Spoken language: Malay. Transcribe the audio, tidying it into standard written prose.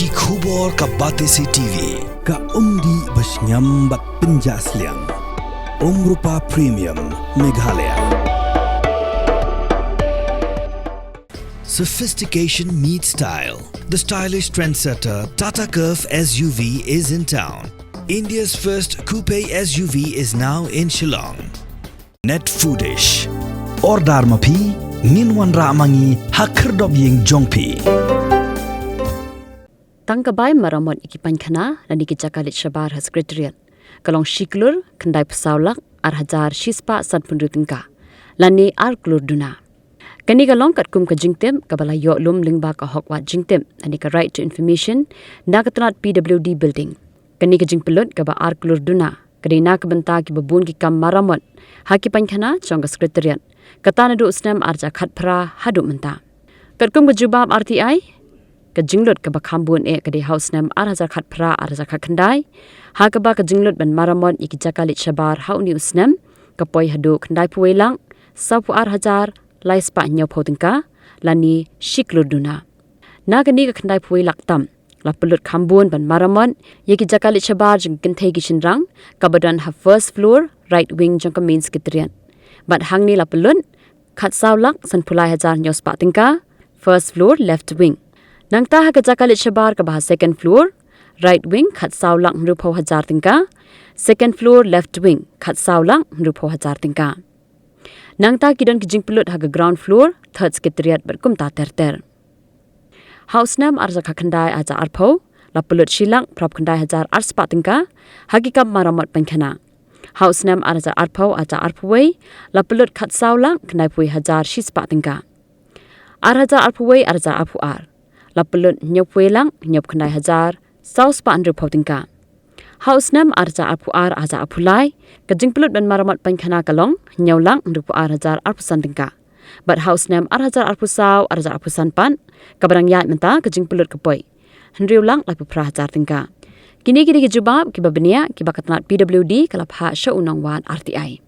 ki khubor ka Batesi TV ka umdi basnyam bat penjaslian Rupa Premium Meghalaya. Sophistication meets style. The stylish trendsetter Tata Curve SUV is in town. India's first coupe SUV is now in Shillong. Net Foodish. Ordar mapi minwan ramangi hakerdob ying jongpi. Tangkabay Maramot iki Painkhana na nikijakalit Shabar ha Secretariat. Kalong Klur kendai pesawlak arhajar shispa san pundutingka. Lani Klur duna. Kani kalong kat kum ka jingtem kabala yo lum lingba ka hokwa jingtem ani ka right to information na katrat PWD building. Kani ka jingpelot kaba Klur duna. Kani na kabenta ki babun ki kam Maramot. Haki Painkhana chonga Secretariat. Katana du usnam arja khatpra hadu menta. Kat kum ka jubab RTI ka jinglot ka bakhambun e ka di house nam arhajar khatpra arhajar khandai ha ka ba ka jinglot ban Maramot iki jakalit Shabar hau ni usnam ka poi hadu khandai puwelang sapu arhajar laispa nyaw photingka lani Klur duna na ka ni ka khandai puwelak tam la pelut khambun ban Maramot iki jakalit Shabar jing kenthai ki shinrang ka badan ha first floor right wing jong ka main Secretariat bat hang ni la pelut khat sawlak san phulai hajar nyaw spa tingka first floor left wing Nangta ha kajakalit Shabar ka bah second floor, right wing khat sawlang rupo hajar tingka, second floor left wing khat sawlang rupo hajar tingka. Nangta kidon kijing pelut ha ground floor, third Secretariat berkum ta ter. House nam arja khandai aja arpo, la pelut shilang prop khandai hajar arspa tingka, hakikam Maramot Painkhana. House nam arja arpo aja arpway, la pelut khat sawlang khandai pui hajar shispa tingka. Arja arpway arja arpu ar. La pelut nyop welang nyop khandai hajar saus pa andru pautingka house nam arja apu ar aja apulai kajing pelut ban Maramot Painkhana kalong nyaulang ndrupu ar hajar arpusan tingka but house nam ar hajar arpusau arja apusan pan kabarang yat menta kajing pelut kapoi hendriulang lapu pra hajar tingka kini ki jubab ki babenia ki bakatnat PWD kalap ha sya unang wan RTI